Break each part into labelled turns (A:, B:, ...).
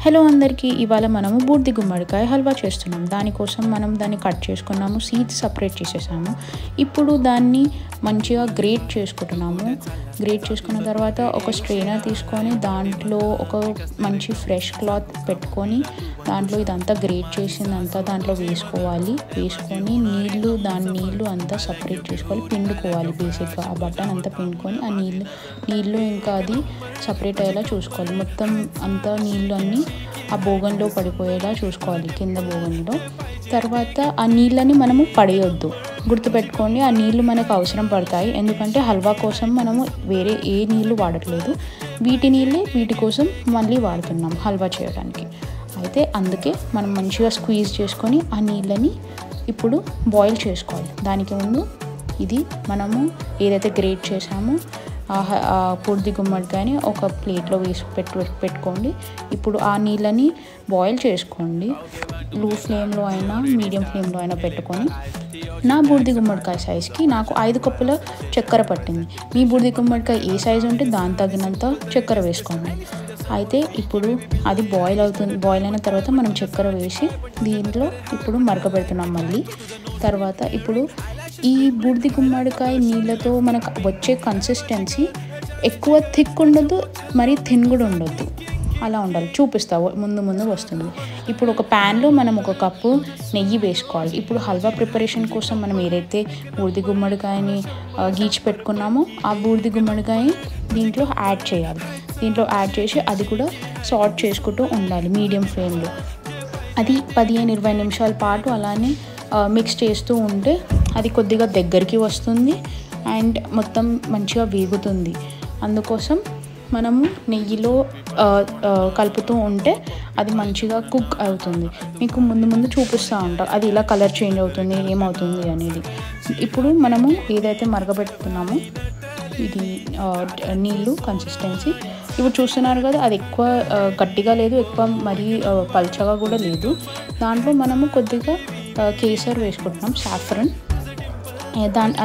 A: Hello అందరికీ, ఇవాళ మనము బూడిద గుమ్మడికాయ హల్వా చేస్తున్నాం. దానికోసం మనం దాన్ని కట్ చేసుకున్నాము, సీడ్స్ సపరేట్ చేసేసాము. ఇప్పుడు దాన్ని మంచిగా గ్రేట్ చేసుకుంటున్నాము. గ్రేట్ చేసుకున్న తర్వాత ఒక స్ట్రెయినర్ తీసుకొని దాంట్లో ఒక మంచి ఫ్రెష్ క్లాత్ పెట్టుకొని దాంట్లో ఇదంతా గ్రేట్ చేసిందంతా దాంట్లో వేసుకోవాలి. వేసుకొని నీళ్ళు అంతా సపరేట్ చేసుకోవాలి, పిండుకోవాలి. బేసిక్గా ఆ బట్టన్ అంతా పిండుకొని ఆ నీళ్ళు ఇంకా అది సపరేట్ అయ్యేలా చూసుకోవాలి. మొత్తం అంతా నీళ్ళు అన్నీ ఆ బోగన్లో పడిపోయేలా చూసుకోవాలి, కింద బోగన్లో. తర్వాత ఆ నీళ్ళని మనము పడేయొద్దు, గుర్తుపెట్టుకోండి. ఆ నీళ్ళు మనకు అవసరం పడతాయి, ఎందుకంటే హల్వా కోసం మనము వేరే ఏ నీళ్ళు వాడట్లేదు. వీటి కోసం మళ్ళీ వాడుతున్నాం హల్వా చేయడానికి. అయితే అందుకే మనం మంచిగా స్క్వీజ్ చేసుకొని ఆ నీళ్ళని ఇప్పుడు బాయిల్ చేసుకోవాలి. దానికి ముందు ఇది మనము ఏదైతే గ్రేట్ చేసామో ఆ బూడిద గుమ్మడికాయని ఒక ప్లేట్లో వేసి పెట్టుకోండి. ఇప్పుడు ఆ నీళ్ళని బాయిల్ చేసుకోండి. లో ఫ్లేమ్లో అయినా మీడియం ఫ్లేమ్లో అయినా పెట్టుకొని. నా బూడిద గుమ్మడికాయ సైజ్కి నాకు 5 కప్పుల చక్కెర పట్టింది. మీ బూడిద గుమ్మడికాయ ఏ సైజు ఉంటే దాని తగినంత చక్కెర వేసుకోండి. అయితే ఇప్పుడు అది బాయిల్ అయిన తర్వాత మనం చక్కెర వేసి దీంట్లో ఇప్పుడు మరగబెడుతున్నాం మళ్ళీ. తర్వాత ఇప్పుడు ఈ బూడిద గుమ్మడికాయ నీళ్ళతో మనకు వచ్చే కన్సిస్టెన్సీ ఎక్కువ థిక్ ఉండొద్దు, మరీ థిన్ కూడా ఉండొద్దు, అలా ఉండాలి. చూపిస్తావు ముందు వస్తుంది. ఇప్పుడు ఒక ప్యాన్లో మనం 1 కప్పు నెయ్యి వేసుకోవాలి. ఇప్పుడు హల్వా ప్రిపరేషన్ కోసం మనం ఏదైతే బూడిద గుమ్మడికాయని గీచి పెట్టుకున్నామో ఆ బూడిద గుమ్మడికాయ దీంట్లో యాడ్ చేయాలి. దీంట్లో యాడ్ చేసి అది కూడా సాట్ చేసుకుంటూ ఉండాలి మీడియం ఫ్లేమ్లో. అది 15-20 నిమిషాల పాటు అలానే మిక్స్ చేస్తూ ఉంటే అది కొద్దిగా దగ్గరికి వస్తుంది అండ్ మొత్తం మంచిగా వేగుతుంది. అందుకోసం మనము నెయ్యిలో కలుపుతూ ఉంటే అది మంచిగా కుక్ అవుతుంది. మీకు ముందు చూపిస్తూ ఉంటాం అది ఇలా కలర్ చేంజ్ అవుతుంది, ఏమవుతుంది అనేది. ఇప్పుడు మనము ఏదైతే మరగబెట్టుకున్నామో ఇది నీళ్ళు కన్సిస్టెన్సీ ఇప్పుడు చూస్తున్నారు కదా, అది ఎక్కువ గట్టిగా లేదు, ఎక్కువ మరీ పల్చగా కూడా లేదు. దాంట్లో మనము కొద్దిగా కేసర్ వేసుకుంటున్నాం, సాఫ్రన్.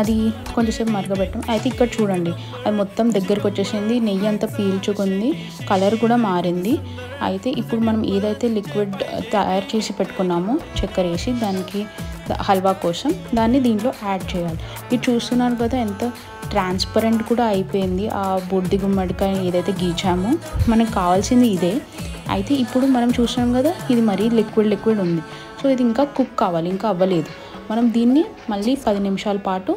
A: అది కొంచెంసేపు మరగబెట్టాం. అయితే ఇక్కడ చూడండి అది మొత్తం దగ్గరికి వచ్చేసింది, నెయ్యి అంతా పీల్చుకుంది, కలర్ కూడా మారింది. అయితే ఇప్పుడు మనం ఏదైతే లిక్విడ్ తయారు చేసి పెట్టుకున్నామో చక్కెర వేసి దానికి హల్వా కోసం దాన్ని దీంట్లో యాడ్ చేయాలి. మీరు చూస్తున్నారు కదా ఎంత ట్రాన్స్పరెంట్ కూడా అయిపోయింది ఆ బూడిద గుమ్మడికాయ ఏదైతే గీచామో. మనకు కావాల్సింది ఇదే. అయితే ఇప్పుడు మనం చూస్తున్నాం కదా ఇది మరీ లిక్విడ్ ఉంది. సో ఇది ఇంకా కుక్ కావాలి, ఇంకా అవ్వలేదు. మనం దీన్ని మళ్ళీ 10 నిమిషాల పాటు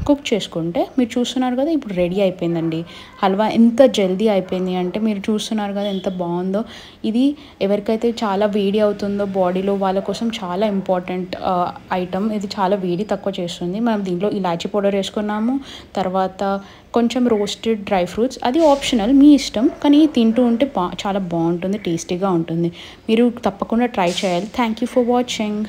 A: కుక్ చేసుకుంటే మీరు చూస్తున్నారు కదా ఇప్పుడు రెడీ అయిపోయిందండి హల్వా. ఎంత జల్దీ అయిపోయింది అంటే మీరు చూస్తున్నారు కదా ఎంత బాగుందో. ఇది ఎవరికైతే చాలా వేడి అవుతుందో బాడీలో వాళ్ళ కోసం చాలా ఇంపార్టెంట్ ఐటమ్. ఇది చాలా వేడి తక్కువ చేస్తుంది. మనం దీంట్లో ఇలాచీ పౌడర్ వేసుకున్నాము, తర్వాత కొంచెం రోస్టెడ్ డ్రై ఫ్రూట్స్, అది ఆప్షనల్, మీ ఇష్టం. కానీ తింటూ ఉంటే చాలా బాగుంటుంది, టేస్టీగా ఉంటుంది. మీరు తప్పకుండా ట్రై చేయాలి. Thank you for watching.